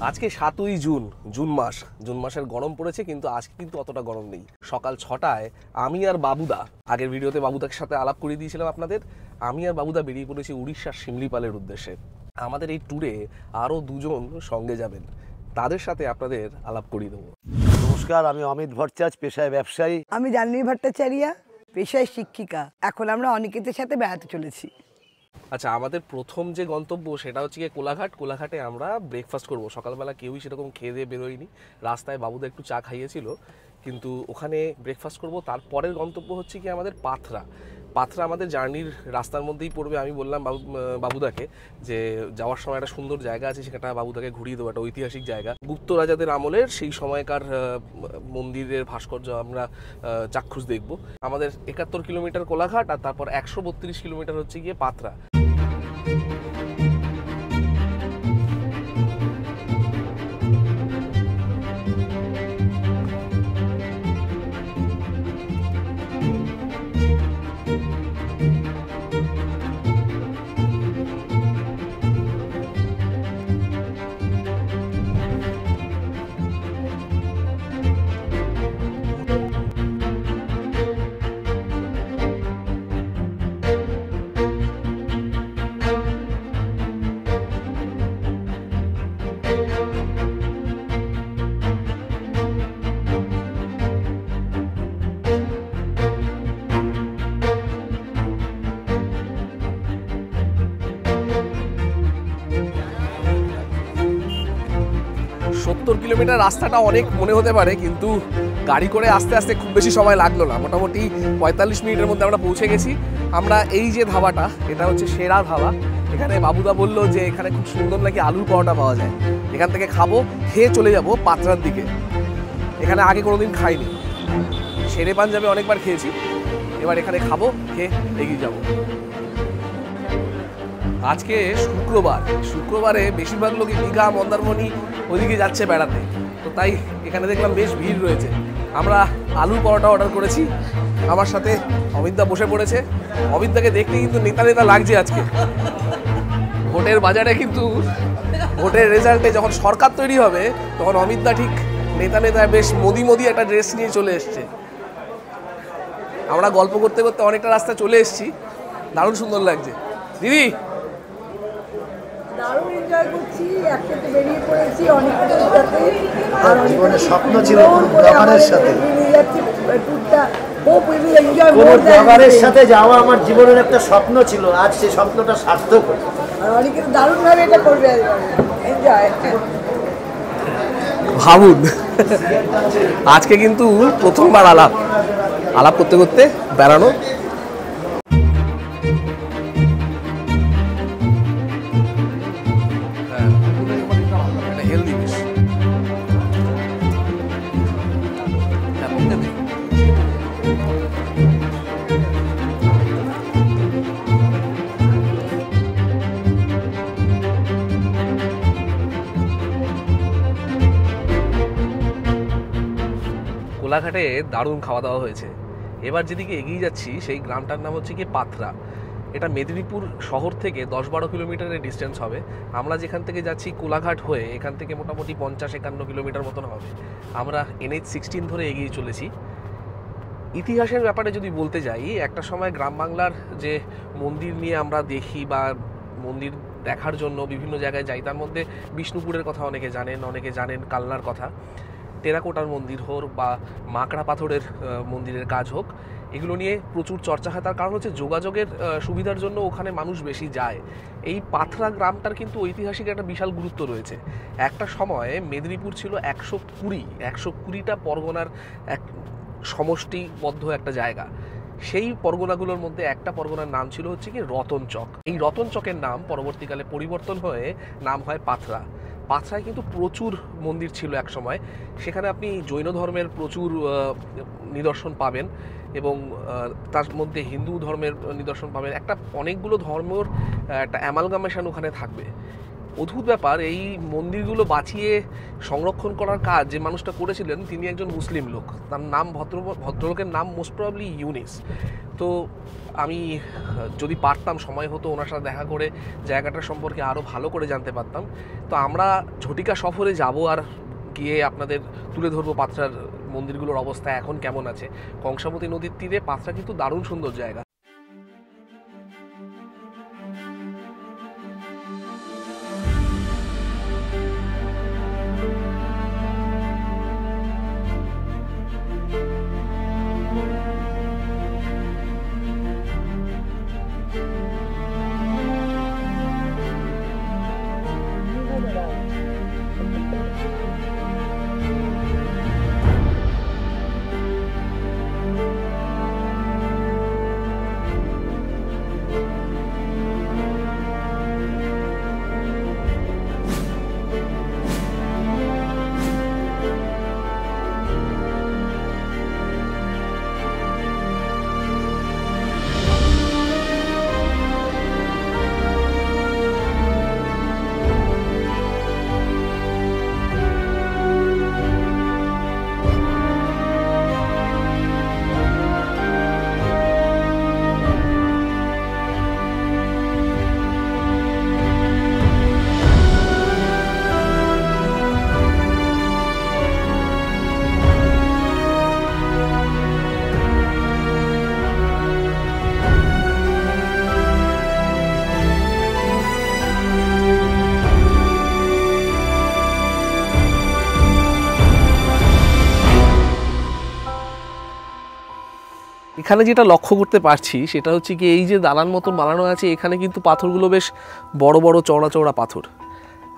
আজকে ৭ই June, June মাসের গরম পড়েছে, কিন্তু আজকে কিন্তু অতটা গরম নেই। সকাল ৬টায় আমি আর বাবুদা, আগের ভিডিওতে বাবুদার সাথে আলাপ করিয়ে দিয়েছিলাম আপনাদের, আমি আর বাবুদা বেরিয়ে পড়েছি উড়িষ্যার শিমলিপালের উদ্দেশ্যে। আমাদের এই ট্যুরে আরও দুজন সঙ্গে যাবেন, তাদের সাথে আপনাদের আলাপ করিয়ে দেবো। নমস্কার, আমি অমিত ভট্টাচার্য, পেশায় ব্যবসায়ী। আমি জাহ্নবী ভট্টাচার্য, পেশায় শিক্ষিকা। এখন আমরা অনিকেতের সাথে বেড়াতে চলেছি। আচ্ছা, আমাদের প্রথম যে গন্তব্য সেটা হচ্ছে গিয়ে কোলাঘাট। কোলাঘাটে আমরা ব্রেকফাস্ট করব। সকালবেলা কেউই সেরকম খেয়ে দিয়ে বেরোয়নি, রাস্তায় বাবুদা একটু চা খাইয়েছিল, কিন্তু ওখানে ব্রেকফাস্ট করব। তারপরের গন্তব্য হচ্ছে কি আমাদের পাথরা। আমাদের জার্নির রাস্তার মধ্যেই পড়বে। আমি বললাম বাবুদাকে যে যাওয়ার সময় একটা সুন্দর জায়গা আছে, সেখানটা বাবুদাকে ঘুরিয়ে দেবো, একটা ঐতিহাসিক জায়গা, গুপ্ত রাজাদের আমলের সেই সময়কার মন্দিরের ভাস্কর্য আমরা চাক্ষুষ দেখব। আমাদের ৭১ কিলোমিটার কোলাঘাট, আর তারপর ১৩২ কিলোমিটার হচ্ছে গিয়ে পাথরা। ৭০ কিলোমিটার রাস্তাটা অনেক মনে হতে পারে, কিন্তু গাড়ি করে আস্তে আস্তে খুব বেশি সময় লাগলো না। মোটামুটি ৪৫ মিনিটের মধ্যে আমরা পৌঁছে গেছি। আমরা এই যে ধাবাটা, এটা হচ্ছে সেরা ধাবা। এখানে বাবুদা বললো যে এখানে খুব সুন্দর নাকি আলুর পরোটা পাওয়া যায়। এখান থেকে খাবো, খেয়ে চলে যাব পাথরার দিকে। এখানে আগে কোনোদিন খাইনি, শেরে পাঞ্জাবে অনেকবার খেয়েছি, এবার এখানে খাবো, খেয়ে এগিয়ে যাবো। আজকে শুক্রবারে বেশিরভাগ লোকই দীঘা, মন্দারমণি ওদিকে যাচ্ছে বেড়াতে, তো তাই এখানে দেখলাম বেশ ভিড় রয়েছে। আমরা আলুর পরোটা অর্ডার করেছি, আমার সাথে অমিতদা বসে পড়েছে। অমিতদাকে দেখতে কিন্তু নেতা লাগছে আজকে। ভোটের বাজারে কিন্তু ভোটের রেজাল্টে যখন সরকার তৈরি হবে, তখন অমিতদা ঠিক নেতা বেশ মোদি একটা ড্রেস নিয়ে চলে এসছে। আমরা গল্প করতে করতে অনেকটা রাস্তা চলে এসেছি, দারুণ সুন্দর লাগছে। দিদি, দারুণ এনজয় করছি, একসাথে বেরিয়ে পড়েছি অনিকেতের সাথে। আর জীবনের স্বপ্ন ছিল ব্লগারের সাথে ব্লগারের সাথে যাওয়া, আমার জীবনের একটা স্বপ্ন ছিল। আজ সেই স্বপ্নটা সার্থক হয়েছে। আর অনিকেত দারুণভাবে এটা করবে, এনজয়। ভাবুন, আজকে কিন্তু প্রথমবার আলাপ করতে করতে বেড়ানো। কোলাঘাটে দারুণ খাওয়া দাওয়া হয়েছে। এবার যেদিকে এগিয়ে যাচ্ছি সেই গ্রামটার নাম হচ্ছে কি পাথরা। এটা মেদিনীপুর শহর থেকে ১০-১২ কিলোমিটারের ডিস্টেন্স হবে। আমরা যেখান থেকে যাচ্ছি কোলাঘাট হয়ে, এখান থেকে মোটামুটি ৫০-৫১ কিলোমিটার মতন হবে। আমরা NH-16 ধরে এগিয়ে চলেছি। ইতিহাসের ব্যাপারে যদি বলতে যাই, একটা সময় গ্রাম বাংলার যে মন্দির নিয়ে আমরা দেখি বা মন্দির দেখার জন্য বিভিন্ন জায়গায় যাই, তার মধ্যে বিষ্ণুপুরের কথা অনেকে জানেন কালনার কথা। টেরাকোটার মন্দির হোক বা মাকড়া পাথরের মন্দিরের কাজ হোক, এগুলো নিয়ে প্রচুর চর্চা হয়। তার কারণ হচ্ছে যোগাযোগের সুবিধার জন্য ওখানে মানুষ বেশি যায়। এই পাথরা গ্রামটার কিন্তু ঐতিহাসিক একটা বিশাল গুরুত্ব রয়েছে। একটা সময় মেদিনীপুর ছিল ১২০টা পরগনার এক সমষ্টিবদ্ধ একটা জায়গা। সেই পরগনাগুলোর মধ্যে একটা পরগনার নাম ছিল হচ্ছে কি রতনচক। এই রতনচকের নাম পরবর্তীকালে পরিবর্তন হয়ে নাম হয় পাথরা। পাথরায় কিন্তু প্রচুর মন্দির ছিল এক সময়। সেখানে আপনি জৈন ধর্মের প্রচুর নিদর্শন পাবেন, এবং তার মধ্যে হিন্দু ধর্মের নিদর্শন পাবেন। অনেকগুলো ধর্মের একটা অ্যামালগামেশন ওখানে থাকবে। অদ্ভুত ব্যাপার, এই মন্দিরগুলো বাঁচিয়ে সংরক্ষণ করার কাজ যে মানুষটা করেছিলেন তিনি একজন মুসলিম লোক। তার নাম ভদ্রলোকের নাম মোস্ট প্রবাবলি ইউনিস। তো আমি যদি পারতাম, সময় হতো, ওনার সাথে দেখা করে জায়গাটার সম্পর্কে আরও ভালো করে জানতে পারতাম। তো আমরা ঝটিকা সফরে যাব আর গিয়ে আপনাদের তুলে ধরবো পাথরার মন্দিরগুলোর অবস্থা এখন কেমন আছে। কংসাবতী নদীর তীরে পাথরা কিন্তু দারুণ সুন্দর জায়গা। এখানে যেটা লক্ষ্য করতে পারছি সেটা হচ্ছে কি, এই যে দালান মতন বানানো আছে এখানে কিন্তু পাথরগুলো বেশ বড় বড় চওড়া চওড়া পাথর,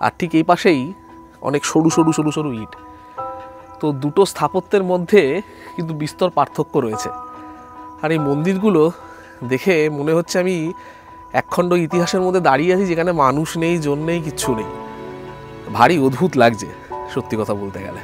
আর ঠিক এই পাশেই অনেক সরু সরু সরু সরু ইট। তো দুটো স্থাপত্যের মধ্যে কিন্তু বিস্তর পার্থক্য রয়েছে। আর এই মন্দিরগুলো দেখে মনে হচ্ছে আমি একখণ্ড ইতিহাসের মধ্যে দাঁড়িয়ে আছি, যেখানে মানুষ নেই, জন নেই, কিচ্ছু নেই। ভারী অদ্ভুত লাগছে সত্যি কথা বলতে গেলে।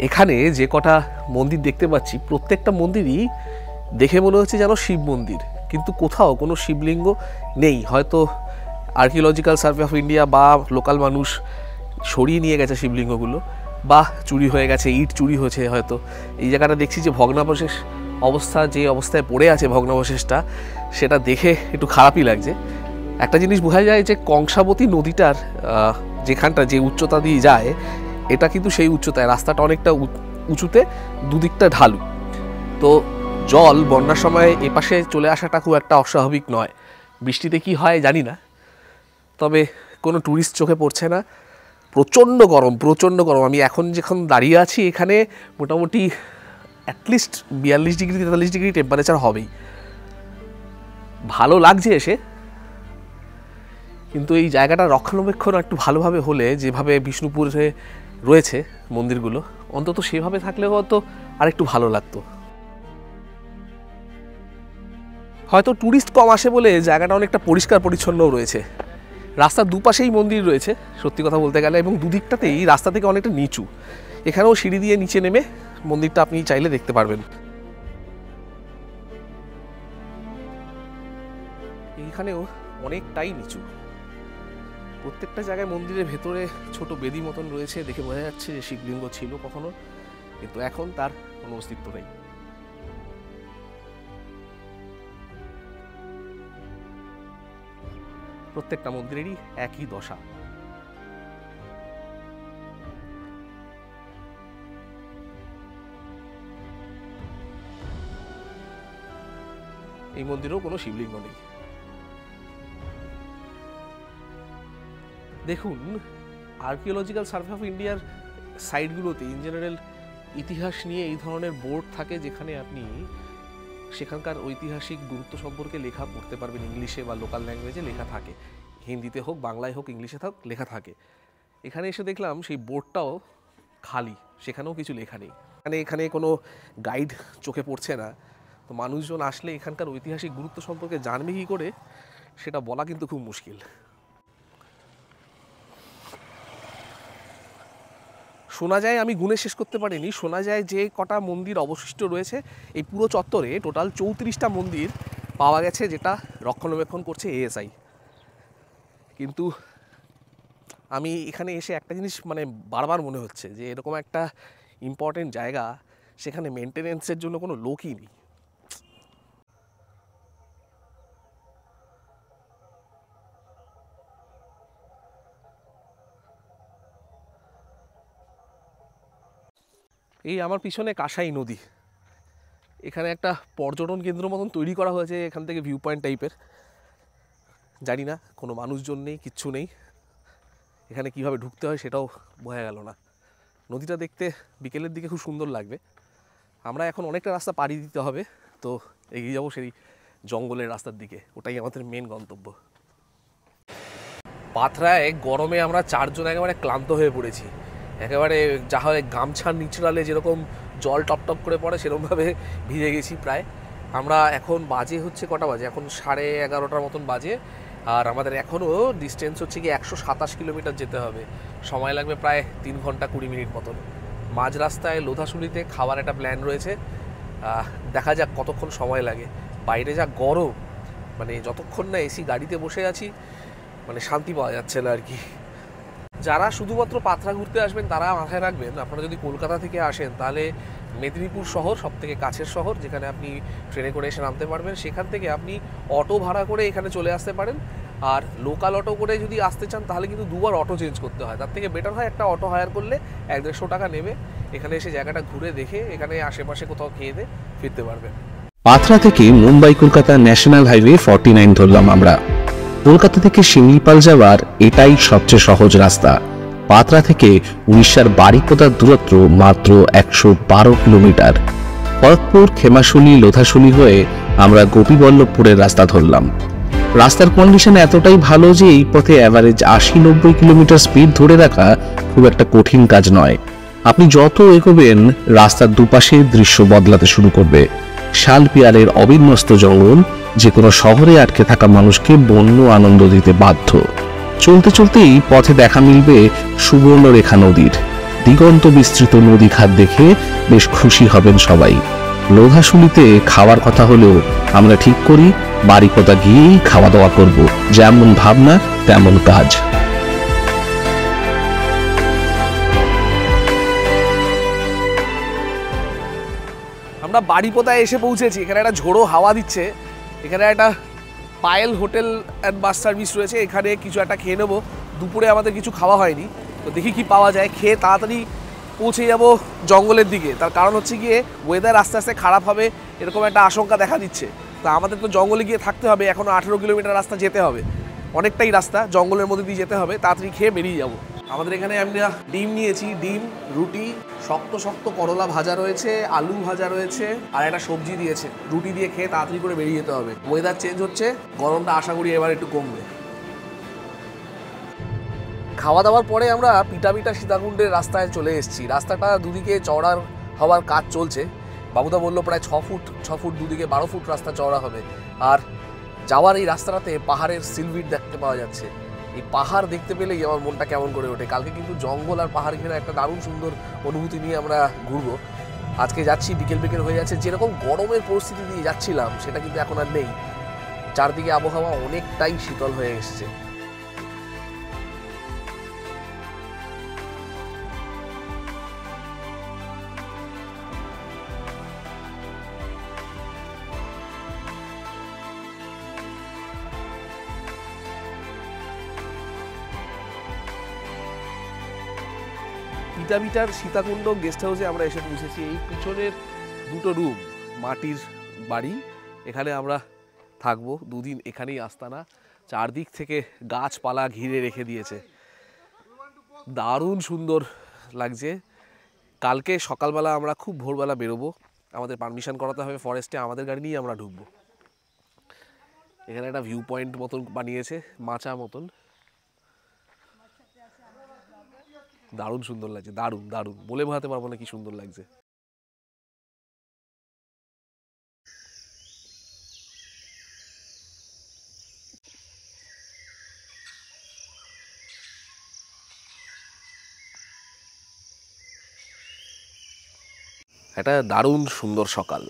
এখানে যে কটা মন্দির দেখতে পাচ্ছি প্রত্যেকটা মন্দিরই দেখে মনে হচ্ছে যেন শিব মন্দির, কিন্তু কোথাও কোনো শিবলিঙ্গ নেই। হয়তো আর্কিওলজিক্যাল সার্ভে অফ ইন্ডিয়া বা লোকাল মানুষ সরিয়ে নিয়ে গেছে শিবলিঙ্গগুলো, বা চুরি হয়ে গেছে, ইট চুরি হয়েছে হয়তো। এই জায়গাটা দেখছি যে ভগ্নাবশেষ অবস্থা, যে অবস্থায় পড়ে আছে ভগ্নাবশেষটা, সেটা দেখে একটু খারাপই লাগছে। একটা জিনিস বোঝা যায় যে কংসাবতী নদীটার যেখানটা যে উচ্চতা দিয়ে যায়, এটা কিন্তু সেই উচ্চতায়, রাস্তাটা অনেকটা উঁচুতে, দুদিকটা ঢালু। তো জল বন্যার সময় এপাশে চলে আসাটা খুব একটা অস্বাভাবিক নয়। বৃষ্টিতে কি হয় জানি না, তবে কোনো ট্যুরিস্ট চোখে পড়ছে না। প্রচণ্ড গরম, প্রচণ্ড গরম। আমি এখন যখন দাঁড়িয়ে আছি এখানে মোটামুটি অ্যাটলিস্ট 42 ডিগ্রি 43 ডিগ্রি টেম্পারেচার হবেই। ভালো লাগছে এসে, কিন্তু এই জায়গাটা রক্ষণাবেক্ষণ একটু ভালোভাবে হলে, যেভাবে বিষ্ণুপুরে রয়েছে মন্দিরগুলো, অন্তত সেভাবে থাকলে হয়তো আর একটু ভালো লাগতো। হয়তো ট্যুরিস্ট কম আসে বলে জায়গাটা অনেকটা পরিষ্কার পরিচ্ছন্নও রয়েছে। রাস্তার দুপাশেই মন্দির রয়েছে সত্যি কথা বলতে গেলে, এবং দুদিকটাতেই রাস্তা থেকে অনেকটা নিচু। এখানেও সিঁড়ি দিয়ে নিচে নেমে মন্দিরটা আপনি চাইলে দেখতে পারবেন। এইখানেও অনেকটাই নিচু। প্রত্যেকটা জায়গায় মন্দিরের ভেতরে ছোট বেদি মতন রয়েছে, দেখে বোঝা যাচ্ছে যে শিবলিঙ্গ ছিল কখনো, কিন্তু এখন তার কোনো অস্তিত্ব নেই। প্রত্যেকটা মন্দিরেরই একই দশা। এই মন্দিরেও কোনো শিবলিঙ্গ নেই। দেখুন, আর্কিওলজিক্যাল সার্ভে অফ ইন্ডিয়ার সাইটগুলোতে ইন জেনারেল ইতিহাস নিয়ে এই ধরনের বোর্ড থাকে, যেখানে আপনি সেখানকার ঐতিহাসিক গুরুত্ব সম্পর্কে লেখা পড়তে পারবেন। ইংলিশে বা লোকাল ল্যাঙ্গুয়েজে লেখা থাকে, হিন্দিতে হোক, বাংলায় হোক, ইংলিশে হোক, লেখা থাকে। এখানে এসে দেখলাম সেই বোর্ডটাও খালি, সেখানেও কিছু লেখা নেই। এখানে কোনো গাইড চোখে পড়ছে না। তো মানুষজন আসলে এখানকার ঐতিহাসিক গুরুত্ব সম্পর্কে জানবে কী করে, সেটা বলা কিন্তু খুব মুশকিল। শোনা যায়, আমি গুণে শেষ করতে পারিনি, শোনা যায় যে কটা মন্দির অবশিষ্ট রয়েছে এই পুরো চত্বরে টোটাল 34টা মন্দির পাওয়া গেছে যেটা রক্ষণাবেক্ষণ করছে এএসআই। কিন্তু আমি এখানে এসে একটা জিনিস মানে বারবার মনে হচ্ছে যে এরকম একটা ইম্পর্টেন্ট জায়গা, সেখানে মেনটেনেন্সের জন্য কোনো লোকই নেই। এই আমার পিছনে কাঁসাই নদী, এখানে একটা পর্যটন কেন্দ্র মতন তৈরি করা হয়েছে, এখান থেকে ভিউ পয়েন্ট টাইপের। জানি না, কোনো মানুষজন নেই, কিচ্ছু নেই, এখানে কিভাবে ঢুকতে হয় সেটাও বোঝা গেল না। নদীটা দেখতে বিকেলের দিকে খুব সুন্দর লাগবে। আমরা এখন অনেকটা রাস্তা পাড়ি দিতে হবে, তো এগিয়ে যাবো সেই জঙ্গলের রাস্তার দিকে, ওটাই আমাদের মেন গন্তব্য। পাথরায় গরমে আমরা 4 জন একেবারে ক্লান্ত হয়ে পড়েছি, একেবারে যা হয় গামছার নিচড়ালে যেরকম জল টপটপ করে পড়ে সেরকমভাবে ভিজে গেছি প্রায়। আমরা এখন বাজে হচ্ছে কটা বাজে, এখন 11:30টার মতন বাজে, আর আমাদের এখনও ডিস্টেন্স হচ্ছে কি 127 কিলোমিটার যেতে হবে, সময় লাগবে প্রায় 3 ঘন্টা 20 মিনিট মতন। মাঝ রাস্তায় লোধাশুলিতে খাওয়ার একটা প্ল্যান রয়েছে, দেখা যাক কতক্ষণ সময় লাগে। বাইরে যা গরম, মানে যতক্ষণ না এসি গাড়িতে বসে আছি মানে শান্তি পাওয়া যাচ্ছে না আর কি। যারা শুধুমাত্র পাথরা ঘুরতে আসবেন তারা মাথায় রাখবেন, আপনারা যদি কলকাতা থেকে আসেন তাহলে মেদিনীপুর শহর সবথেকে কাছের শহর, যেখানে আপনি ট্রেনে করে এসে নামতে পারবেন। সেখান থেকে আপনি অটো ভাড়া করে এখানে চলে আসতে পারেন, আর লোকাল অটো করে যদি আসতে চান তাহলে কিন্তু 2বার অটো চেঞ্জ করতে হয়। তার থেকে বেটার হয় একটা অটো হায়ার করলে 100-150 টাকা নেবে, এখানে এসে জায়গাটা ঘুরে দেখে এখানে আশেপাশে কোথাও খেয়ে দিয়ে ফিরতে পারবেন। পাথরা থেকে মুম্বাই কলকাতা ন্যাশনাল হাইওয়ে 49 ধরলাম আমরা। কলকাতা থেকে শিমলিপাল যাওয়ার এটাই সবচেয়ে সহজ রাস্তা। পাথরা থেকে উড়িষ্যার বারিপদার দূরত্ব মাত্র 112 কিলোমিটার। খড়গপুর, খেমাশুলি, লোধাশুলি হয়ে আমরা গোপীবল্লভপুরের রাস্তা ধরলাম। রাস্তার কন্ডিশন এতটাই ভালো যে এই পথে অ্যাভারেজ 80-90 কিলোমিটার স্পিড ধরে রাখা খুব একটা কঠিন কাজ নয়। আপনি যত এগোবেন রাস্তার দুপাশে দৃশ্য বদলাতে শুরু করবে। শাল পিয়ারের অবিন্যস্ত জঙ্গল যে কোনো শহরে আটকে থাকা মানুষকে বন্য আনন্দ দিতে বাধ্য। চলতে চলতেই পথে দেখা মিলবে সুবর্ণরেখা নদীর। দিগন্ত বিস্তৃত নদী খাত দেখে বেশ খুশি হবেন সবাই। লোধাশুলিতে খাওয়ার কথা হলেও আমরা ঠিক করি বারিপদা গিয়েই খাওয়া দাওয়া করব, যেমন ভাবনা তেমন কাজ। আমরা বারিপদায় এসে পৌঁছেছি, এখানে একটা ঝোড়ো হাওয়া দিচ্ছে, এখানে একটা Payel hotel and bus service রয়েছে, এখানে কিছু একটা খেয়ে নেবো। দুপুরে আমাদের কিছু খাওয়া হয়নি, তো দেখি কি পাওয়া যায়, খেয়ে তাড়াতাড়ি পৌঁছে যাব জঙ্গলের দিকে। তার কারণ হচ্ছে গিয়ে ওয়েদার আস্তে আস্তে খারাপ হবে এরকম একটা আশঙ্কা দেখা দিচ্ছে, তো আমাদের তো জঙ্গলে গিয়ে থাকতে হবে। এখনও 18 কিলোমিটার রাস্তা যেতে হবে, অনেকটাই রাস্তা জঙ্গলের মধ্যে দিয়ে যেতে হবে, তাড়াতাড়ি খেয়ে বেরিয়ে যাব। আমাদের এখানে আমরা ডিম নিয়েছি, ডিম, রুটি, শক্ত শক্ত করলা ভাজা রয়েছে, আলু ভাজা রয়েছে, আর একটা সবজি দিয়েছে। রুটি দিয়ে খেয়ে তাড়াতাড়ি করে বেরিয়ে যেতে হবে, ওয়েদার চেঞ্জ হচ্ছে, গরমটা আশা করি এবার একটু কমবে। খাওয়া দাওয়ার পরে আমরা পিটাপিটা সীতাকুণ্ডের রাস্তায় চলে এসেছি। রাস্তাটা দুদিকে চওড়ার হওয়ার কাজ চলছে, বাবুদা বললো প্রায় 6 ফুট দুদিকে 12 ফুট রাস্তা চওড়া হবে। আর যাওয়ার এই রাস্তাটাতে পাহাড়ের সিলভিট দেখতে পাওয়া যাচ্ছে। এই পাহাড় দেখতে পেলেই আমার মনটা কেমন করে ওঠে। কালকে কিন্তু জঙ্গল আর পাহাড় ঘেরা একটা দারুণ সুন্দর অনুভূতি নিয়ে আমরা ঘুরবো। আজকে যাচ্ছি বিকেল বিকেল হয়ে যাচ্ছে, যেরকম গরমের পরিস্থিতি দিয়ে যাচ্ছিলাম সেটা কিন্তু এখন আর নেই। চারদিকে আবহাওয়া অনেকটাই শীতল হয়ে এসছে। পিটাপিটার সীতাকুণ্ড গেস্ট হাউসে আমরা এসে পৌঁছেছি। এই পিছনের 2টো রুম, মাটির বাড়ি, এখানে আমরা থাকবো 2 দিন, এখানেই আস্তানা। চারদিক থেকে গাছপালা ঘিরে রেখে দিয়েছে, দারুণ সুন্দর লাগছে। কালকে সকালবেলা আমরা খুব ভোরবেলা বেরোবো, আমাদের পারমিশন করাতে হবে ফরেস্টে, আমাদের গাড়ি নিয়ে আমরা ঢুকবো। এখানে একটা ভিউ পয়েন্ট মতন বানিয়েছে, মাচা মতন, দারুণ সুন্দর লাগছে, দারুণ দারুণ, বলে বোঝাতে পারবো না কি সুন্দর লাগছে। একটা দারুণ সুন্দর সকাল।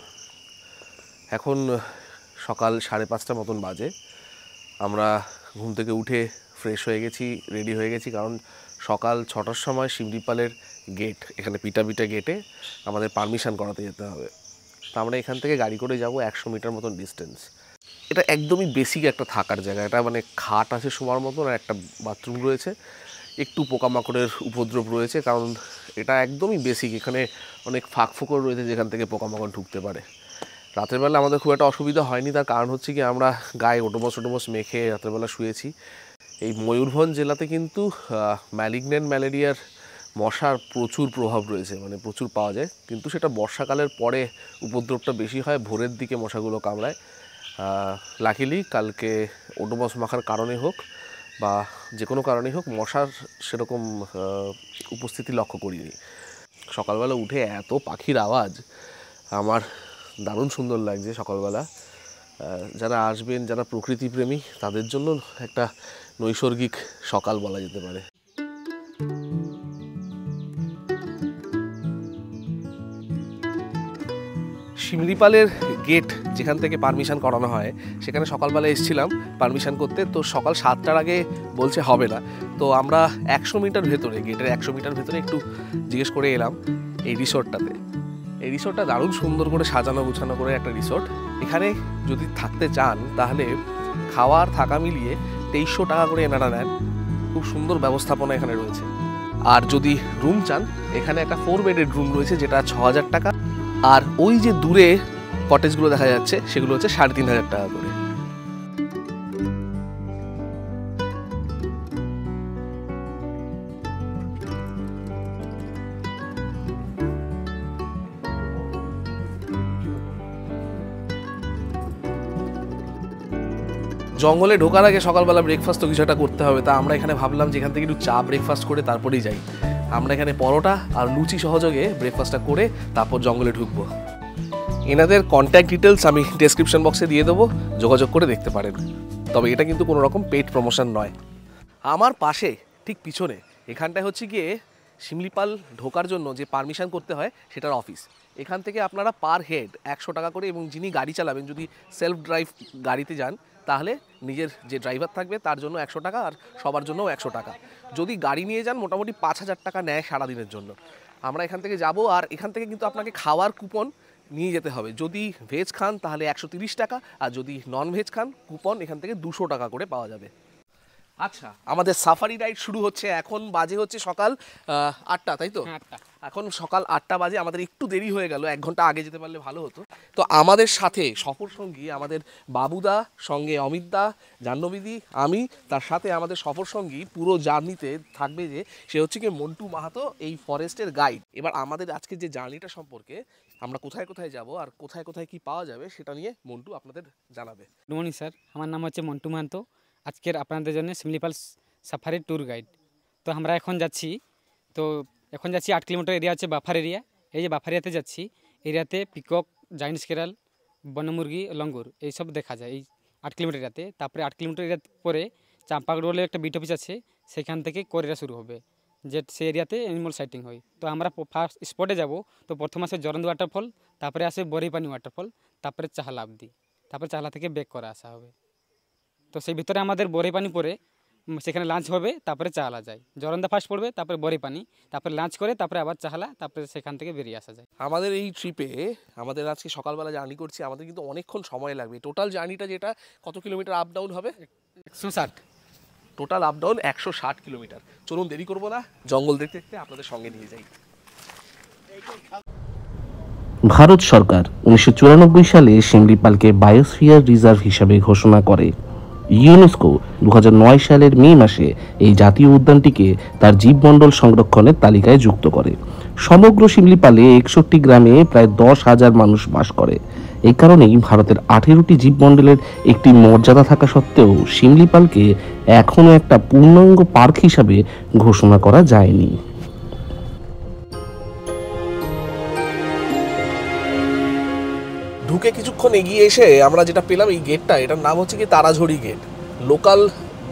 এখন সকাল 5:30 মতন বাজে। আমরা ঘুম থেকে উঠে ফ্রেশ হয়ে গেছি, রেডি হয়ে গেছি, কারণ সকাল 6টার সময় শিমলিপালের গেট, এখানে পিটা গেটে আমাদের পারমিশন করাতে যেতে হবে। তো আমরা এখান থেকে গাড়ি করে যাব 100 মিটার মতন ডিস্টেন্স। এটা একদমই বেসিক একটা থাকার জায়গা। এটা মানে খাট আছে শোয়ার মতন, আর একটা বাথরুম রয়েছে, একটু পোকামাকড়ের উপদ্রব রয়েছে, কারণ এটা একদমই বেসিক। এখানে অনেক ফাঁক ফোকর রয়েছে যেখান থেকে পোকামাকড় ঢুকতে পারে। রাতের বেলা আমাদের খুব একটা অসুবিধা হয়নি, তার কারণ হচ্ছে কি আমরা গায়ে ওটোমস মেখে রাতেরবেলা শুয়েছি। এই ময়ূরভঞ্জ জেলাতে কিন্তু ম্যালিগন্যান্ট ম্যালেরিয়ার মশার প্রচুর প্রভাব রয়েছে, মানে প্রচুর পাওয়া যায়, কিন্তু সেটা বর্ষাকালের পরে উপদ্রবটা বেশি হয়, ভোরের দিকে মশাগুলো কামড়ায়। লাকিলি কালকে ওটোমস মাখার কারণে হোক বা যে কোনো কারণেই হোক মশার সেরকম উপস্থিতি লক্ষ্য করিনি। সকালবেলা উঠে এত পাখির আওয়াজ, আমার দারুণ সুন্দর লাগছে সকালবেলা। যারা আসবেন, যারা প্রকৃতিপ্রেমী, তাদের জন্য একটা নৈসর্গিক সকাল বলা যেতে পারে। শিমলিপালের গেট যেখান থেকে পারমিশন করানো হয়, সেখানে সকালবেলা এসেছিলাম পারমিশন করতে। তো সকাল 7টার আগে বলছে হবে না। তো আমরা 100 মিটার ভেতরে, গেটের 100 মিটার ভেতরে একটু জিজ্ঞেস করে এলাম এই রিসোর্টটাতে। এই রিসোর্টটা দারুণ সুন্দর করে সাজানো গুছানো করে একটা রিসোর্ট। এখানে যদি থাকতে চান তাহলে খাওয়ার থাকা মিলিয়ে 2300 টাকা করে এনারা নেন। খুব সুন্দর ব্যবস্থাপনা এখানে রয়েছে। আর যদি রুম চান, এখানে একটা 4 বেডের রুম রয়েছে যেটা 6000 টাকা। আর ওই যে দূরে কটেজগুলো দেখা যাচ্ছে সেগুলো হচ্ছে 3500 টাকা করে। জঙ্গলে ঢোকার আগে সকালবেলা ব্রেকফাস্ট তো কিছু একটা করতে হবে। তা আমরা এখানে ভাবলাম যে এখান থেকে একটু চা ব্রেকফাস্ট করে তারপরেই যাই। আমরা এখানে পরোটা আর লুচি সহযোগে ব্রেকফাস্টটা করে তারপর জঙ্গলে ঢুকবো। এনাদের কন্ট্যাক্ট ডিটেলস আমি ডেসক্রিপশন বক্সে দিয়ে দেবো, যোগাযোগ করে দেখতে পারেন। তবে এটা কিন্তু কোনো রকম পেইড প্রমোশন নয়। আমার পাশে ঠিক পিছনে এখানটায় হচ্ছে গিয়ে শিমলিপাল ঢোকার জন্য যে পারমিশন করতে হয় সেটার অফিস। এখান থেকে আপনারা পার হেড 100 টাকা করে, এবং যিনি গাড়ি চালাবেন, যদি সেলফ ড্রাইভ গাড়িতে যান তাহলে নিজের যে ড্রাইভার থাকবে তার জন্য 100 টাকা, আর সবার জন্যও 100 টাকা। যদি গাড়ি নিয়ে যান মোটামুটি 5000 টাকা নেয় সারাদিনের জন্য। আমরা এখান থেকে যাব, আর এখান থেকে কিন্তু আপনাকে খাওয়ার কুপন নিয়ে যেতে হবে। যদি ভেজ খান তাহলে 130 টাকা, আর যদি নন ভেজ খান কুপন এখান থেকে 200 টাকা করে পাওয়া যাবে। আচ্ছা, আমাদের সাফারি রাইড শুরু হচ্ছে। এখন বাজে হচ্ছে সকাল 8টা, তাই তো? এখন সকাল 8টা বাজে। আমাদের একটু দেরি হয়ে গেল, 1 ঘন্টা আগে যেতে পারলে ভালো হতো। তো আমাদের সাথে সফর সঙ্গী আমাদের বাবুদা, সঙ্গে অমিতদা, জাহ্নবীদি, আমি, তার সাথে আমাদের সফর সঙ্গী পুরো জার্নিতে থাকবে যে সে হচ্ছে কি মন্টু মাহাতো, এই ফরেস্টের গাইড। এবার আমাদের আজকে যে জার্নিটা সম্পর্কে, আমরা কোথায় কোথায় যাব আর কোথায় কোথায় কি পাওয়া যাবে সেটা নিয়ে মন্টু আপনাদের জানাবে। গুড মর্নিং স্যার, আমার নাম হচ্ছে মন্টু মাহাতো। আজকের আপনাদের জন্য শিমলিপাল সাফারি ট্যুর গাইড। তো আমরা এখন যাচ্ছি 8 কিলোমিটার এরিয়া হচ্ছে বাফার এরিয়া। এই যে বাফার এরিয়াতে যাচ্ছি, এরিয়াতে পিকক, জাইন্ট স্কেরাল, বনমুরগি, লঙ্গুর এইসব দেখা যায় এই 8 কিলোমিটার এরিয়াতে। তারপরে 8 কিলোমিটার এরিয়া পরে চাম্পাগড় বলে একটা বিট অফিস আছে, সেখান থেকে কোরিয়া শুরু হবে, যে সেই এরিয়াতে অ্যানিমাল সাইটিং হয়। তো আমরা ফার্স্ট স্পটে যাব। তো প্রথম আসে জরন্দ ওয়াটারফল, তারপরে আসে বরিপানি ওয়াটারফল, তারপরে চাহলা অবধি, তারপরে চাহলা থেকে ব্যাক করে আসা হবে। তো সেই ভিতরে আমাদের বরিপানি পরে সেখানে লাঞ্চ হবে, তারপরে চাহলা যায়। জরন্দা ফার্স্ট পড়বে, তারপরে বরিপানি, তারপরে লাঞ্চ করে তারপরে আবার চাহলা, তারপরে সেখান থেকে বেরিয়ে আসা যায়। আমাদের এই ট্রিপে আমাদের আজকে সকালবেলা জার্নি করছি, আমাদের কিন্তু অনেকক্ষণ সময় লাগবে। টোটাল জার্নিটা যেটা কত কিলোমিটার আপ ডাউন হবে? 160। Total up down 160 kilometre. চলুন দেরি করবো না, জঙ্গল দেখতে দেখতে আপনাদের সঙ্গে নিয়ে যাই। ভারত সরকার 1994 সালে শিমলিপালকে বায়োস্ফিয়ার রিজার্ভ হিসাবে ঘোষণা করে। ইউনেস্কো 2009 সালের মে মাসে এই জাতীয় উদ্যানটিকে তার জীবমণ্ডল সংরক্ষণের তালিকায় যুক্ত করে। সমগ্র শিমলিপালে 61 গ্রামে প্রায় 10,000 মানুষ বাস করে। এই কারণেই ভারতের 18টি জীবমণ্ডলের একটি মর্যাদা থাকা সত্ত্বেও শিমলিপালকে এখনও একটা পূর্ণাঙ্গ পার্ক হিসাবে ঘোষণা করা যায়নি। ঢুকে কিছুক্ষণ এগিয়ে এসে আমরা যেটা পেলাম, এই গেটটা, এটার নাম হচ্ছে কি তারাঝড়ি গেট। লোকাল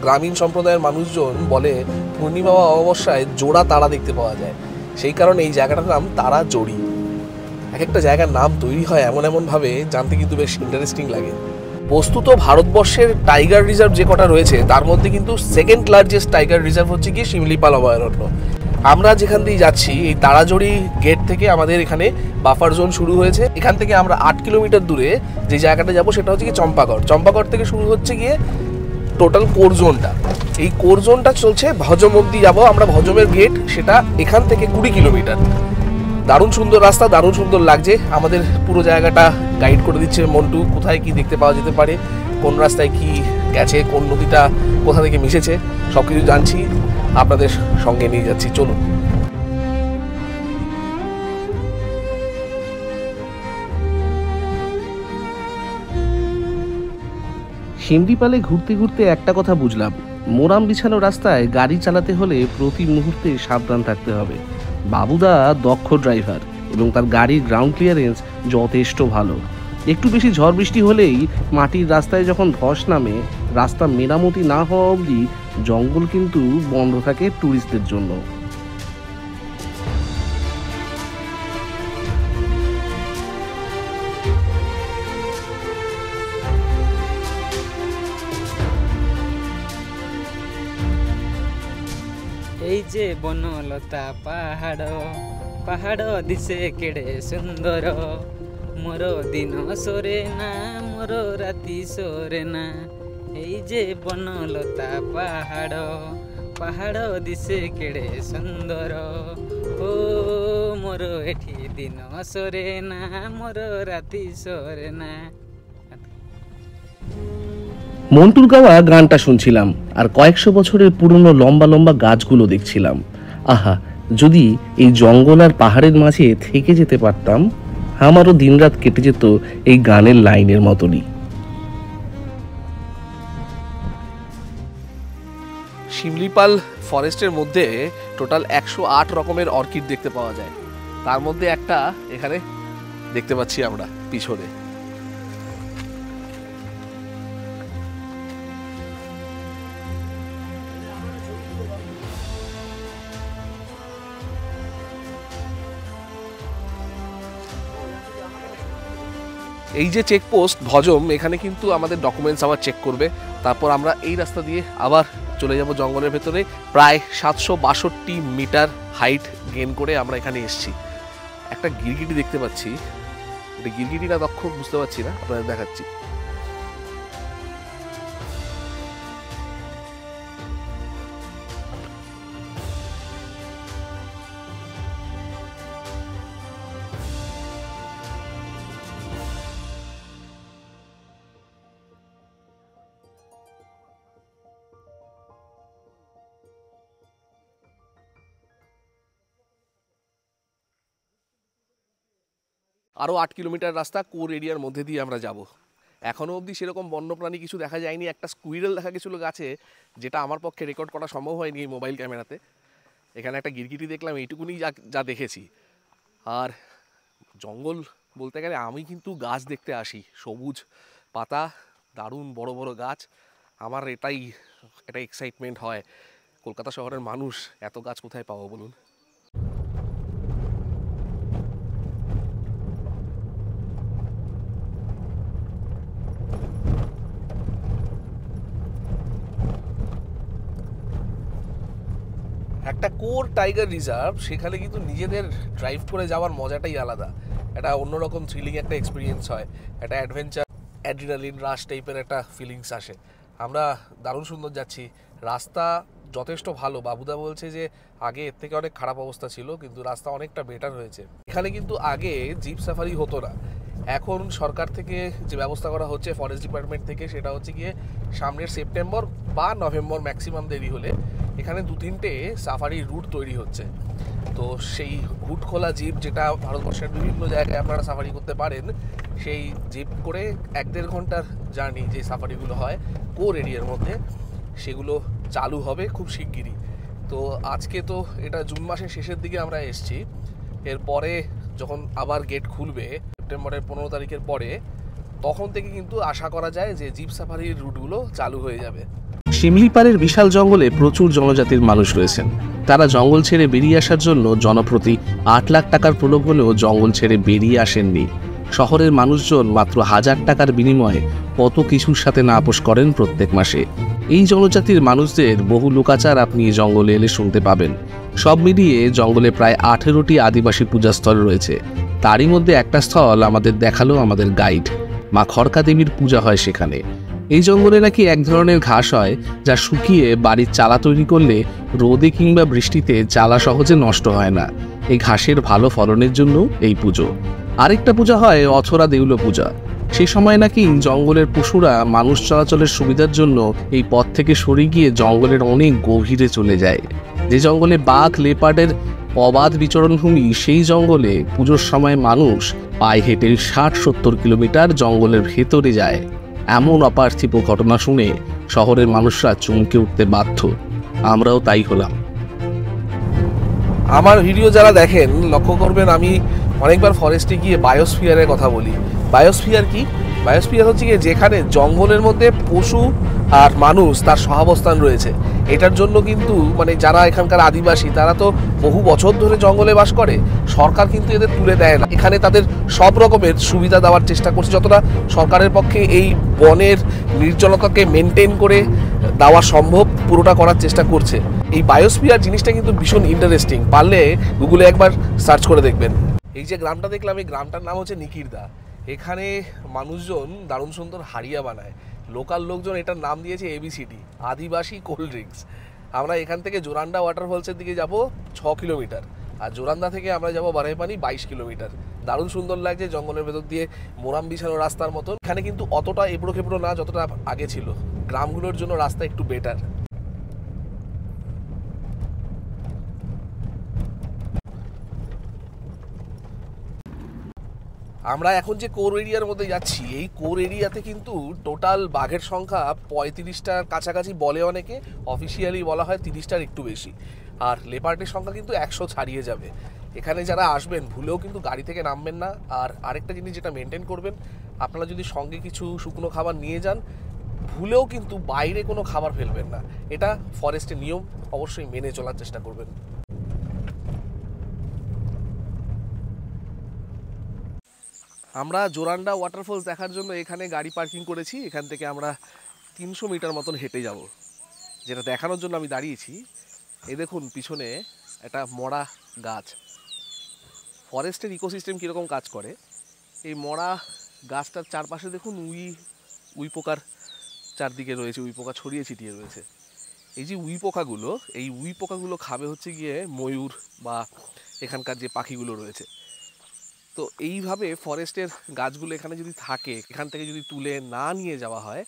গ্রামীণ সম্প্রদায়ের মানুষজন বলে পূর্ণিমা বা অমাবস্যায় জোড়া তারা দেখতে পাওয়া যায়, সেই কারণে এই জায়গাটার নাম তারাজড়ি। এক একটা জায়গার নাম তৈরি হয় এমন এমনভাবে, জানতে কিন্তু বেশ ইন্টারেস্টিং লাগে। বস্তুত ভারতবর্ষের টাইগার রিজার্ভ যে কটা রয়েছে তার মধ্যে কিন্তু সেকেন্ড লার্জেস্ট টাইগার রিজার্ভ হচ্ছে কি শিমলিপাল অভয়ারণ্য। আমরা যেখান দিয়ে যাচ্ছি এই তাড়াজড়ি গেট থেকে আমাদের এখানে বাফার জোন শুরু হয়েছে। এখান থেকে আমরা 8 কিলোমিটার দূরে যে জায়গাটা যাবো সেটা হচ্ছে কি চম্পাগড়। চম্পাগড় থেকে শুরু হচ্ছে গিয়ে টোটাল কোর জোনটা। এই কোর জোনটা চলছে ভজম অবধি যাবো আমরা। ভজমের গেট সেটা এখান থেকে 20 কিলোমিটার। দারুণ সুন্দর রাস্তা, দারুণ সুন্দর লাগছে। আমাদের পুরো জায়গাটা গাইড করে দিচ্ছে মন্টু, কোথায় কি দেখতে পাওয়া যেতে পারে, কোন রাস্তায় কি গেছে, কোন নদীটা কোথা থেকে মিশেছে, সব কিছু জানছি, আপনাদের সঙ্গে নিয়ে যাচ্ছি। চলুন। শিমলিপালে ঘুরতে ঘুরতে একটা কথা বুঝলাম, মোরাম বিছানো রাস্তায় গাড়ি চালাতে হলে প্রতি মুহূর্তে সাবধান থাকতে হবে। বাবুদা দক্ষ ড্রাইভার এবং তার গাড়ির গ্রাউন্ড ক্লিয়ারেন্স যথেষ্ট ভালো। একটু বেশি ঝড় বৃষ্টি হলেই মাটির রাস্তায় যখন ধস নামে, রাস্তা মেরামতি না হওয়া অবধি জঙ্গল কিন্তু বন্ধ থাকে ট্যুরিস্টদের জন্য। এই যে বনলতা পাহাড়, পাহাড় দিশে কেড়ে সুন্দর, মোর দিন সরে না, মোর রাতি সরে না। এই যে বনলতা পাহাড়, পাহাড় দিশে কেড়ে সুন্দর, ও মোর এঠি দিন সরে না, মোর রাতি সরে না। মন্টুর গাওয়া গানটা শুনছিলাম আর কয়েকশো বছরের পুরনো লম্বা লম্বা গাছগুলো দেখছিলাম। আহা, যদি এই জঙ্গল আর পাহাড়ের মাঝে থেকে যেতে পারতাম, আমারও দিনরাত কেটে যেত এই গানের লাইনের মতনই। শিমলিপাল ফরেস্টের মধ্যে টোটাল 108 রকমের অর্কিড দেখতে পাওয়া যায়। তার মধ্যে একটা এখানে দেখতে পাচ্ছি আমরা পিছনে। এই যে চেকপোস্ট ভজম, এখানে কিন্তু আমাদের ডকুমেন্টস আবার চেক করবে। তারপর আমরা এই রাস্তা দিয়ে আবার চলে যাব জঙ্গলের ভেতরে। প্রায় 762 মিটার হাইট গেইন করে আমরা এখানে এসেছি। একটা গিরগিটি দেখতে পাচ্ছি, এটা গিরগিটি না দক্ষ বুঝতে পারছি না, আপনাদের দেখাচ্ছি। আরও 8 কিলোমিটার রাস্তা কোর এরিয়ার মধ্যে দিয়ে আমরা যাব। এখনও অবধি সেরকম বন্যপ্রাণী কিছু দেখা যায়নি। একটা স্কুইরেল দেখা গেছিলো গাছে, যেটা আমার পক্ষে রেকর্ড করা সম্ভব হয়নি এই মোবাইল ক্যামেরাতে। এখানে একটা গিরগিটি দেখলাম, এইটুকুনি যা দেখেছি। আর জঙ্গল বলতে গেলে আমি কিন্তু গাছ দেখতে আসি, সবুজ পাতা, দারুণ বড় বড় গাছ। আমার এটাই একটা এক্সাইটমেন্ট হয়। কলকাতা শহরের মানুষ এত গাছ কোথায় পাবো বলুন। একটা কোর টাইগার রিজার্ভ, সেখানে কিন্তু নিজেদের ড্রাইভ করে যাওয়ার মজাটাই আলাদা। একটা অন্যরকম থ্রিলিং একটা এক্সপিরিয়েন্স হয়, একটা অ্যাডভেঞ্চার, অ্যাড্রিনালিন রাশ টাইপের একটা ফিলিংস আসে। আমরা দারুণ সুন্দর যাচ্ছি, রাস্তা যথেষ্ট ভালো। বাবুদা বলছে যে আগে এর থেকে অনেক খারাপ অবস্থা ছিল, কিন্তু রাস্তা অনেকটা বেটার হয়েছে। এখানে কিন্তু আগে জিপ সাফারি হতো না, এখন সরকার থেকে যে ব্যবস্থা করা হচ্ছে ফরেস্ট ডিপার্টমেন্ট থেকে, সেটা হচ্ছে গিয়ে সামনের সেপ্টেম্বর বা নভেম্বর ম্যাক্সিমাম দেরি হলে এখানে 2-3টে সাফারি রুট তৈরি হচ্ছে। তো সেই হুড খোলা জিপ, যেটা ভারতবর্ষের বিভিন্ন জায়গায় আপনারা সাফারি করতে পারেন, সেই জিপ করে 1-1.5 ঘন্টার জার্নি যে সাফারিগুলো হয় কোর এরিয়ার মধ্যে, সেগুলো চালু হবে খুব শিগগিরই। তো আজকে তো এটা জুন মাসের শেষের দিকে আমরা এসেছি। এরপরে যখন আবার গেট খুলবে সেপ্টেম্বরের 15 তারিখের পরে, তখন থেকে কিন্তু আশা করা যায় যে জিপ সাফারির রুটগুলো চালু হয়ে যাবে। শিমলিপালের বিশাল জঙ্গলে প্রচুর জনজাতির মানুষ রয়েছেন। তারা জঙ্গল ছেড়ে বেরিয়ে আসার জন্য জনপ্রতি 8 লাখ টাকার প্রলোভনেও জঙ্গল ছেড়ে বেরিয়ে আসেননি। শহরের মানুষজন মাত্র 1000 টাকার বিনিময়ে কত কিছুর সাথে না আপোষ করেন প্রত্যেক মাসে। এই জনজাতির মানুষদের বহু লোকাচার আপনি জঙ্গলে এলে শুনতে পাবেন। সব মিলিয়ে জঙ্গলে প্রায় 18টি আদিবাসী পূজাস্থল রয়েছে। তারই মধ্যে একটা স্থল আমাদের দেখালো আমাদের গাইড। মা খড়কা দেবীর পূজা হয় সেখানে। এই জঙ্গলে নাকি এক ধরনের ঘাস হয় যা শুকিয়ে বাড়ির চালা তৈরি করলে রোদে কিংবা বৃষ্টিতে চালা সহজে নষ্ট হয় না। এই ঘাসের ভালো ফলনের জন্য এই পুজো। আরেকটা পূজা হয় অথরা দেউল পূজা। সেই সময় নাকি জঙ্গলের পশুরা মানুষ চলাচলের সুবিধার জন্য এই পথ থেকে সরে গিয়ে জঙ্গলের অনেক গভীরে চলে যায়। যে জঙ্গলে বাঘ লেপার্ডের অবাধ বিচরণভূমি, সেই জঙ্গলে পুজোর সময় মানুষ পায়ে হেঁটে 60-70 কিলোমিটার জঙ্গলের ভেতরে যায়। এমন অপার্থিব ঘটনা শুনে শহরের মানুষরা চমকে উঠতে বাধ্য। আমরাও তাই হলাম। আমার ভিডিও যারা দেখেন লক্ষ্য করবেন আমি অনেকবার ফরেস্টে গিয়ে বায়োস্ফিয়ারের কথা বলি। বায়োস্ফিয়ার কি? বায়োস্ফিয়ার হচ্ছে কি, যেখানে জঙ্গলের মধ্যে পশু আর মানুষ তার সহাবস্থান রয়েছে। এটার জন্য কিন্তু মানে যারা এখানকার আদিবাসী তারা তো বহু বছর ধরে জঙ্গলে বাস করে, সরকার কিন্তু এদের তুলে দেয় না। এখানে তাদের সব রকমের সুবিধা দেওয়ার চেষ্টা করছে, যতটা সরকারের পক্ষে এই বনের নির্জনতাকে মেনটেন করে দেওয়া সম্ভব পুরোটা করার চেষ্টা করছে। এই বায়োস্ফিয়ার জিনিসটা কিন্তু ভীষণ ইন্টারেস্টিং, পারলে গুগলে একবার সার্চ করে দেখবেন। এই যে গ্রামটা দেখলাম, এই গ্রামটার নাম হচ্ছে নিকিরদা। এখানে মানুষজন দারুণ সুন্দর হাড়িয়া বানায়। লোকাল লোকজন এটার নাম দিয়েছে ABCD, আদিবাসী কোল্ড ড্রিঙ্কস। আমরা এখান থেকে জোরান্ডা ওয়াটারফলসের দিকে যাব 6 কিলোমিটার, আর জোরান্দা থেকে আমরা যাব বারাইপানি 22 কিলোমিটার। দারুণ সুন্দর লাগছে, জঙ্গলের ভেতর দিয়ে মোরাম বিছানো রাস্তার মতন। এখানে কিন্তু অতটা এবড়ো খেবড়ো না যতটা আগে ছিল। গ্রামগুলোর জন্য রাস্তা একটু বেটার। আমরা এখন যে কোর এরিয়ার মধ্যে যাচ্ছি, এই কোর এরিয়াতে কিন্তু টোটাল বাঘের সংখ্যা 35টার কাছাকাছি বলে অনেকে, অফিসিয়ালি বলা হয় 30টার একটু বেশি। আর লেপার্ডের সংখ্যা কিন্তু 100 ছাড়িয়ে যাবে। এখানে যারা আসবেন ভুলেও কিন্তু গাড়ি থেকে নামবেন না। আর আরেকটা জিনিস যেটা মেনটেন করবেন, আপনারা যদি সঙ্গে কিছু শুকনো খাবার নিয়ে যান, ভুলেও কিন্তু বাইরে কোনো খাবার ফেলবেন না। এটা ফরেস্টের নিয়ম, অবশ্যই মেনে চলার চেষ্টা করবেন। আমরা জোরান্ডা ওয়াটারফলস দেখার জন্য এখানে গাড়ি পার্কিং করেছি। এখান থেকে আমরা 300 মিটার মতন হেঁটে যাব। যেটা দেখানোর জন্য আমি দাঁড়িয়েছি, এই দেখুন পিছনে একটা মরা গাছ। ফরেস্টের ইকোসিস্টেম কীরকম কাজ করে, এই মরা গাছটার চারপাশে দেখুন উই পোকার চারদিকে রয়েছে, উই পোকা ছড়িয়ে ছিটিয়ে রয়েছে। এই যে উই পোকাগুলো খাবে হচ্ছে গিয়ে ময়ূর বা এখানকার যে পাখিগুলো রয়েছে। তো এইভাবে ফরেস্টের গাছগুলো এখানে যদি থাকে, এখান থেকে যদি তুলে না নিয়ে যাওয়া হয়,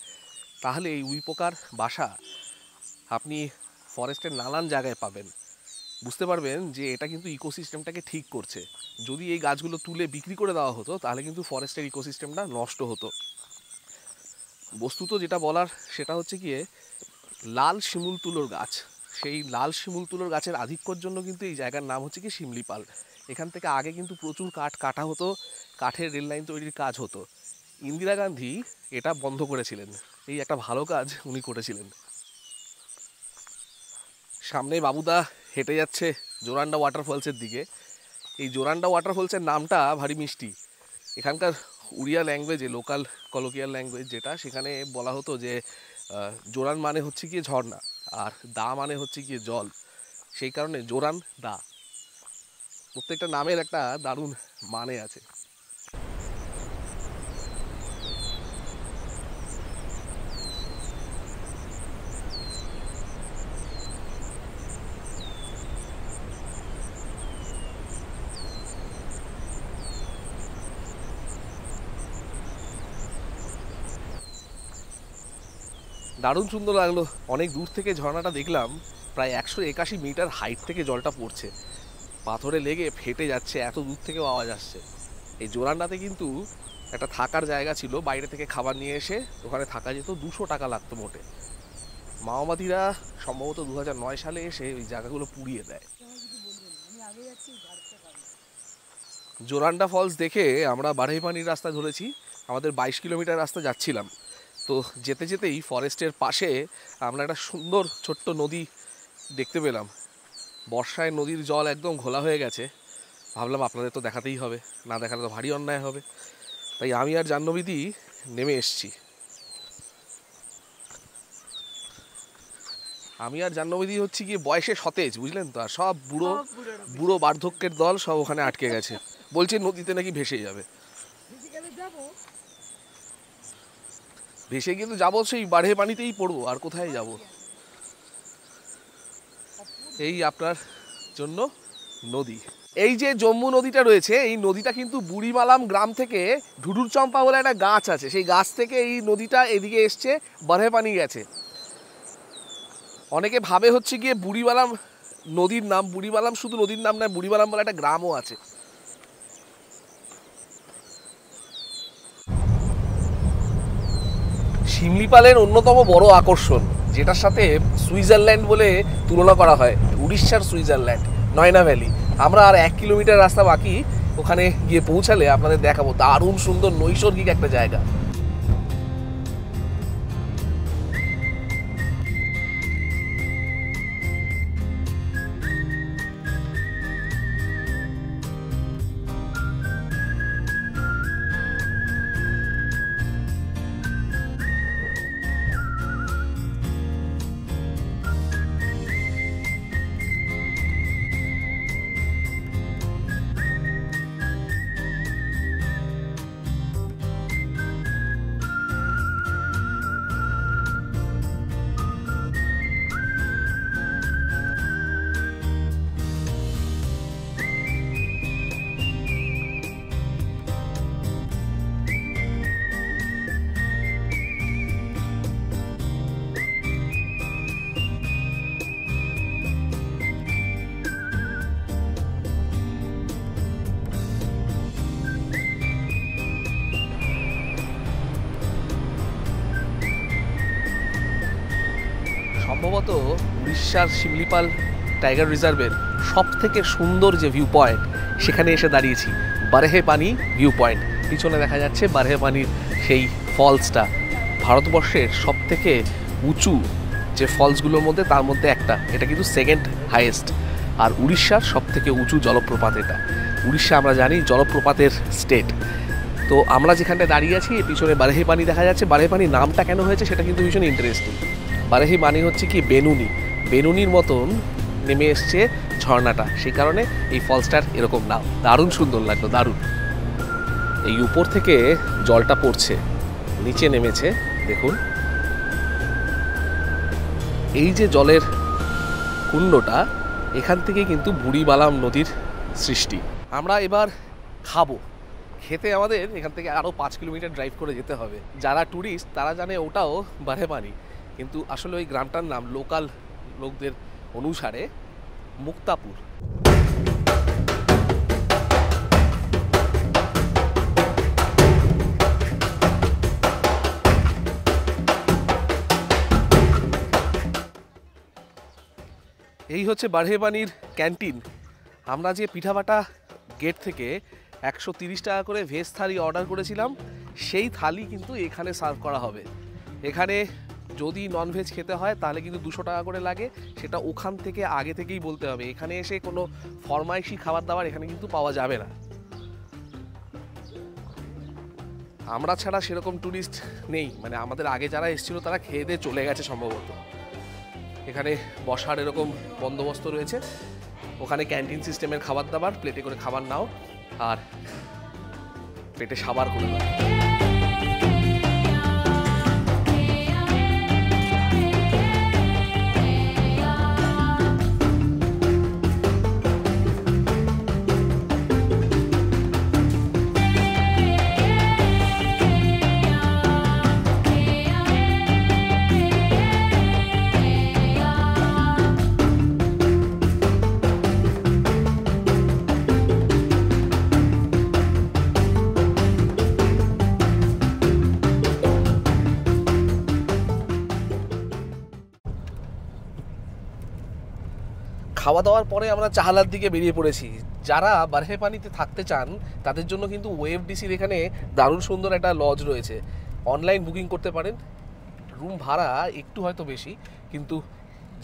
তাহলে এই উই পোকার বাসা আপনি ফরেস্টের নানান জায়গায় পাবেন। বুঝতে পারবেন যে এটা কিন্তু ইকোসিস্টেমটাকে ঠিক করছে। যদি এই গাছগুলো তুলে বিক্রি করে দেওয়া হতো, তাহলে কিন্তু ফরেস্টের ইকোসিস্টেমটা নষ্ট হতো। বস্তুত যেটা বলার সেটা হচ্ছে গিয়ে লাল শিমুল তুলোর গাছ। সেই লাল শিমুল তুলোর গাছের আধিক্যর জন্য কিন্তু এই জায়গার নাম হচ্ছে কি শিমলিপাল। এখান থেকে আগে কিন্তু প্রচুর কাঠ কাটা হতো, কাঠের রেল লাইন তৈরির কাজ হতো। ইন্দিরা গান্ধী এটা বন্ধ করেছিলেন, এই একটা ভালো কাজ উনি করেছিলেন। সামনে বাবুদা হেঁটে যাচ্ছে জোরান্ডা ওয়াটারফলসের দিকে। এই জোরান্ডা ওয়াটারফলসের নামটা ভারী মিষ্টি। এখানকার উড়িয়া ল্যাঙ্গুয়েজে, লোকাল কলোকিয়াল ল্যাঙ্গুয়েজ যেটা, সেখানে বলা হতো যে জোরান মানে হচ্ছে গিয়ে ঝর্ণা, আর দা মানে হচ্ছে গিয়ে জল। সেই কারণে জোরান দা। প্রত্যেকটা নামের একটা দারুণ মানে আছে। দারুণ সুন্দর লাগলো। অনেক দূর থেকে ঝর্ণাটা দেখলাম, প্রায় 181 মিটার হাইট থেকে জলটা পড়ছে, পাথরে লেগে ফেটে যাচ্ছে, এত দূর থেকেও আওয়াজ আসছে। এই জোরান্ডাতে কিন্তু একটা থাকার জায়গা ছিল, বাইরে থেকে খাবার নিয়ে এসে ওখানে থাকা যেত, 200 টাকা লাগতো মোটে। মাওবাদীরা সম্ভবত 2009 সালে এসে ওই জায়গাগুলো পুড়িয়ে দেয়। জোরান্ডা ফলস দেখে আমরা বারাইপানির রাস্তা ধরেছি। আমাদের 22 কিলোমিটার রাস্তা যাচ্ছিলাম। তো যেতে যেতেই ফরেস্টের পাশে আমরা একটা সুন্দর ছোট্ট নদী দেখতে পেলাম। বর্ষায় নদীর জল একদম ঘোলা হয়ে গেছে। ভাবলাম আপনাদের তো দেখাতেই হবে, না দেখালে তো ভারী অন্যায় হবে। তাই আমি আর জাহ্নবীদি নেমে এসছি। আমি আর জাহ্নবীদি হচ্ছে গিয়ে বয়সে সতেজ, বুঝলেন তো, আর সব বুড়ো বার্ধক্যের দল সব ওখানে আটকে গেছে, বলছে নদীতে নাকি ভেসে যাবে। ভেসে গিয়ে তো যাবো, সেই বাড়ে পানিতেই পড়বো, আর কোথায় যাব। এই আপনার জন্য নদী, এই যে জম্মু নদীটা রয়েছে, এই নদীটা কিন্তু বুড়িমালাম গ্রাম থেকে ঢুডুর চম্পা বলে একটা গাছ আছে, সেই গাছ থেকে এই নদীটা এদিকে এসছে, বাড়ে পানি গেছে। অনেকে ভাবে হচ্ছে গিয়ে বুড়িমালাম নদীর নাম, বুড়িমালাম শুধু নদীর নাম নয়, বুড়িমালাম বলে একটা গ্রামও আছে। শিমলিপালের অন্যতম বড় আকর্ষণ, যেটার সাথে সুইজারল্যান্ড বলে তুলনা করা হয়, উড়িষ্যার সুইজারল্যান্ড, নয়না ভ্যালি। আমরা আর 1 কিলোমিটার রাস্তা বাকি, ওখানে গিয়ে পৌঁছালে আপনাদের দেখাবো। দারুণ সুন্দর নৈসর্গিক একটা জায়গা। সম্ভবত উড়িষ্যার শিমলিপাল টাইগার রিজার্ভের সব থেকে সুন্দর যে ভিউ পয়েন্ট, সেখানে এসে দাঁড়িয়েছি। বারহে পানি ভিউ পয়েন্ট, পিছনে দেখা যাচ্ছে বারহে পানির সেই ফলসটা। ভারতবর্ষের সব থেকে উঁচু যে ফলসগুলোর মধ্যে তার মধ্যে একটা, এটা কিন্তু সেকেন্ড হাইয়েস্ট। আর উড়িষ্যার সব থেকে উঁচু জলপ্রপাত এটা। উড়িষ্যা আমরা জানি জলপ্রপাতের স্টেট। তো আমরা যেখানটায় দাঁড়িয়ে আছি, পিছনে বারহে পানি দেখা যাচ্ছে। বারহে পানি নামটা কেন হয়েছে সেটা কিন্তু ভীষণ ইন্টারেস্টিং। বারহি মানে হচ্ছে কি বেনুনি, বেনুনির মতন নেমে এসছে ঝর্ণাটা, সেই কারণে এই ফলসটার এরকম নাম। দারুণ সুন্দর লাগলো, দারুণ। এই উপর থেকে জলটা পড়ছে, নিচে নেমেছে, দেখুন। এই যে জলের কুণ্ডটা, এখান থেকে কিন্তু বুড়িমালাম নদীর সৃষ্টি। আমরা এবার খাবো। খেতে আমাদের এখান থেকে আরও 5 কিলোমিটার ড্রাইভ করে যেতে হবে। যারা ট্যুরিস্ট তারা জানে ওটাও বারহে পানি, কিন্তু আসলে ওই গ্রামটার নাম লোকাল লোকদের অনুসারে মুক্তাপুর। এই হচ্ছে বারহে পানির ক্যান্টিন। আমরা যে পিঠাবাটা গেট থেকে 130 টাকা করে ভেজ থালি অর্ডার করেছিলাম, সেই থালি কিন্তু এখানে সার্ভ করা হবে। এখানে যদি ননভেজ খেতে হয় তাহলে কিন্তু 200 টাকা করে লাগে, সেটা ওখান থেকে আগে থেকেই বলতে হবে। এখানে এসে কোনো ফরমাইশি খাবার দাবার এখানে কিন্তু পাওয়া যাবে না। আমরা ছাড়া সেরকম ট্যুরিস্ট নেই, মানে আমাদের আগে যারা এসেছিল তারা খেয়ে দিয়ে চলে গেছে সম্ভবত। এখানে বসার এরকম বন্দোবস্ত রয়েছে, ওখানে ক্যান্টিন সিস্টেমের খাবার দাবার, প্লেটে করে খাবার নাও আর পেটে সাবার করে নাও। খাওয়া দাওয়ার পরে আমরা চাহালার দিকে বেরিয়ে পড়েছি। যারা বারহে পানিতে থাকতে চান তাদের জন্য কিন্তু ওএফডিসির এখানে দারুণ সুন্দর একটা লজ রয়েছে, অনলাইন বুকিং করতে পারেন। রুম ভাড়া একটু হয়তো বেশি, কিন্তু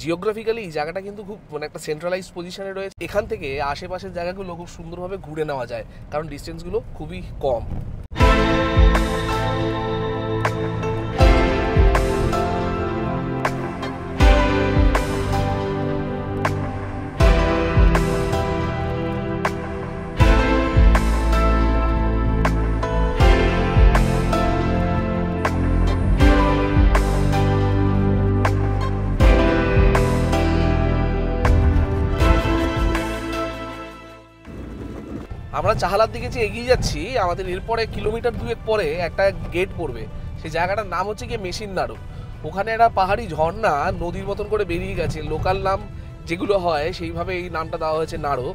জিওগ্রাফিক্যালি এই জায়গাটা কিন্তু খুব মানে একটা সেন্ট্রালাইজ পজিশনে রয়েছে। এখান থেকে আশেপাশের জায়গাগুলো খুব সুন্দরভাবে ঘুরে নেওয়া যায়, কারণ ডিস্টেন্সগুলো খুবই কম। আমরা চাহালার দিকে যে এগিয়ে যাচ্ছি, আমাদের এরপরে কিলোমিটার 2 পরে একটা গেট পড়বে। সেই জায়গাটার নাম হচ্ছে গিয়ে মেশিন নাড়ু। ওখানে একটা পাহাড়ি ঝর্ণা নদীর মতন করে বেরিয়ে গেছে। লোকাল নাম যেগুলো হয় সেইভাবে এই নামটা দেওয়া হয়েছে নাড়ু,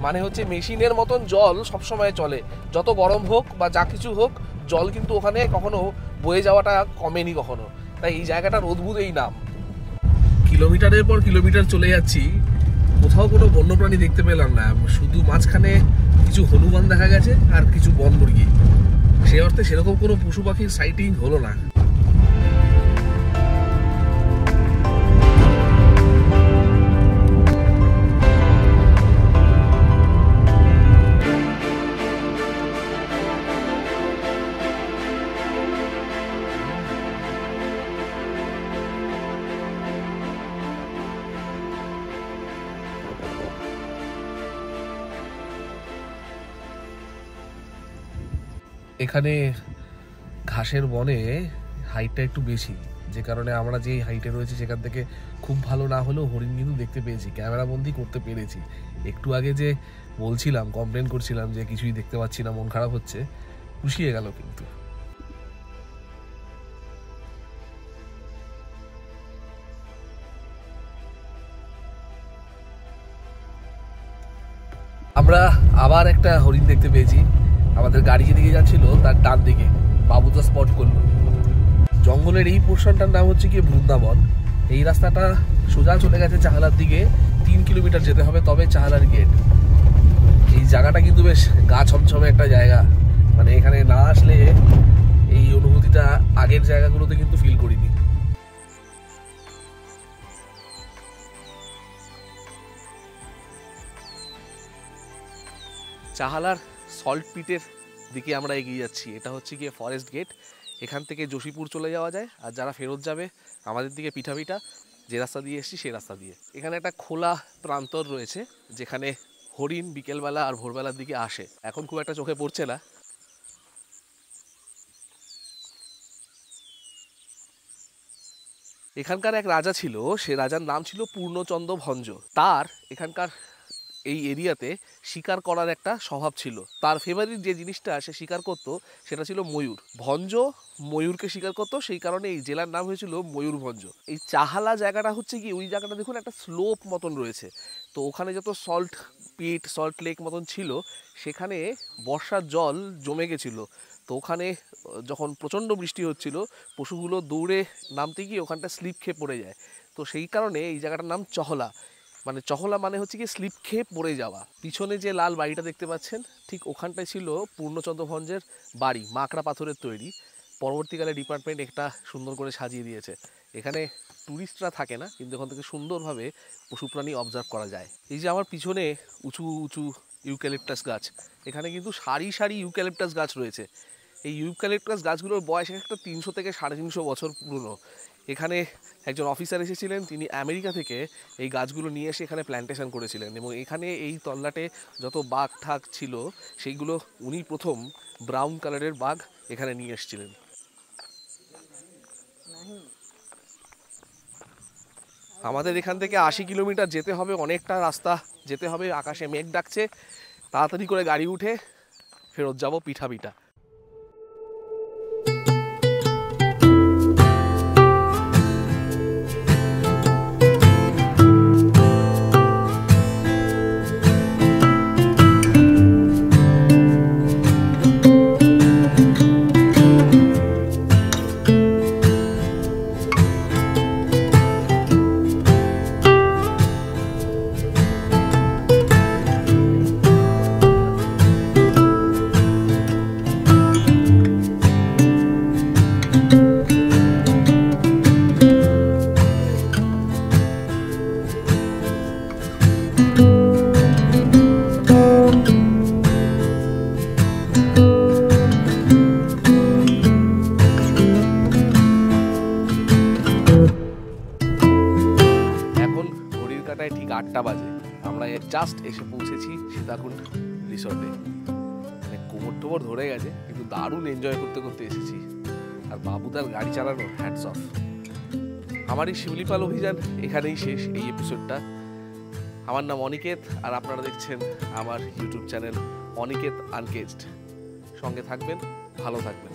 মানে হচ্ছে মেশিনের মতন জল সবসময় চলে, যত গরম হোক বা যা কিছু হোক জল কিন্তু ওখানে কখনো বয়ে যাওয়াটা কমেনি কখনো, তাই এই জায়গাটার অদ্ভুত এই নাম। কিলোমিটারের পর কিলোমিটার চলে যাচ্ছি, কোথাও কোনো বন্যপ্রাণী দেখতে পেলাম না, শুধু মাঝখানে কিছু হনুমান দেখা গেছে আর কিছু বন মুরগি। সে অর্থে সেরকম কোনো পশু পাখির সাইটিং হলো না। এখানে ঘাসের বনে হাইটটা একটু বেশি, যে কারণে আমরা যেই হাইটে রয়েছি সেখান থেকে খুব ভালো না হলেও হরিণ কিন্তু দেখতে পেয়েছি, ক্যামেরাবন্দি করতে পেরেছি। একটু আগে যে বলছিলাম, কমপ্লেন করছিলাম যে কিছুই দেখতে পাচ্ছি না, মন খারাপ হচ্ছে, পুষিয়ে গেল কিন্তু। আমরা আবার একটা হরিণ দেখতে পেয়েছি। আমাদের গাড়ি যেদিকে যাচ্ছিল তার ডান দিকে বাবুদা স্পট করলো। জঙ্গলের এই পোর্শনটার নাম হচ্ছে কি বৃন্দাবন। এই রাস্তাটা সোজা চলে গেছে চাহালার দিকে, 3 কিলোমিটার যেতে হবে তবে চাহালার গেট। এই জায়গাটা কিন্তু বেশ গা ছমছমে একটা জায়গা, মানে এখানে না আসলে এই অনুভূতিটা আগের জায়গাগুলোতে কিন্তু ফিল করিনি। চাহালার সল্ট পিটের দিকে আমরা এগিয়ে যাচ্ছি। এটা হচ্ছে গিয়ে ফরেস্ট গেট। এখান থেকে যোশীপুর চলে যাওয়া যায়, আর যারা ফেরত যাবে আমাদের দিকে পিঠাপিঠা যে রাস্তা দিয়ে এসেছি সেই রাস্তা দিয়ে। এখানে একটা খোলা প্রান্তর রয়েছে যেখানে হরিণ বিকেলবেলা আর ভোরবেলার দিকে আসে, এখন খুব একটা চোখে পড়ছে না। এখানকার এক রাজা ছিল, সে রাজার নাম ছিল পূর্ণচন্দ্র ভঞ্জ। তার এখানকার এই এরিয়াতে শিকার করার একটা স্বভাব ছিল। তার ফেভারিট যে জিনিসটা সে শিকার করতো সেটা ছিল ময়ূর। ভঞ্জ ময়ূরকে শিকার করতো, সেই কারণে এই জেলার নাম হয়েছিল ময়ূরভঞ্জ। এই চাহালা জায়গাটা হচ্ছে কি, ওই জায়গাটা দেখুন একটা স্লোপ মতন রয়েছে, তো ওখানে যত সল্ট পিট সল্ট লেক মতন ছিল সেখানে বর্ষার জল জমে গেছিলো। তো ওখানে যখন প্রচণ্ড বৃষ্টি হচ্ছিল, পশুগুলো দৌড়ে নামতে গিয়ে ওখানটা স্লিপ খেয়ে পড়ে যায়। তো সেই কারণে এই জায়গাটার নাম চহলা। মানে চহলা মানে হচ্ছে কি স্লিপ খেয়ে পড়ে যাওয়া। পিছনে যে লাল বাড়িটা দেখতে পাচ্ছেন, ঠিক ওখানটায় ছিল পূর্ণচন্দ্র ভঞ্জের বাড়ি, মাকড়া পাথরের তৈরি। পরবর্তীকালে ডিপার্টমেন্ট একটা সুন্দর করে সাজিয়ে দিয়েছে। এখানে ট্যুরিস্টরা থাকে না, কিন্তু এখান থেকে সুন্দরভাবে পশু প্রাণী অবজার্ভ করা যায়। এই যে আমার পিছনে উঁচু উঁচু ইউক্যালিপটাস গাছ, এখানে কিন্তু সারি সারি ইউক্যালিপটাস গাছ রয়েছে। এই ইউক্যালিপটাস গাছগুলোর বয়স একটা 300 থেকে 350 বছর পুরনো। এখানে একজন অফিসার এসেছিলেন, তিনি আমেরিকা থেকে এই গাছগুলো নিয়ে এসে এখানে প্ল্যান্টেশন করেছিলেন, এবং এখানে এই তল্লাটে যত বাঘ ঠাক ছিল সেইগুলো উনি প্রথম ব্রাউন কালারের বাঘ এখানে নিয়ে এসেছিলেন। আমাদের এখান থেকে 80 কিলোমিটার যেতে হবে, অনেকটা রাস্তা যেতে হবে। আকাশে মেঘ ডাকছে, তাড়াতাড়ি করে গাড়ি উঠে ফেরত যাব পিঠাপিঠা। 9টা বাজে। আমরা জাস্ট এসে পৌঁছেছি সীতাকুণ্ড রিসর্টে। মানে কোমর টোমর ধরে গেছে, কিন্তু দারুণ এনজয় করতে করতে এসেছি। আর বাবুদার গাড়ি চালানো হ্যাটস অফ। আমার এই শিমলিপাল অভিযান এখানেই শেষ, এই এপিসোডটা। আমার নাম অনিকেত, আর আপনারা দেখছেন আমার ইউটিউব চ্যানেল অনিকেত আনকেজড। সঙ্গে থাকবেন, ভালো থাকবেন।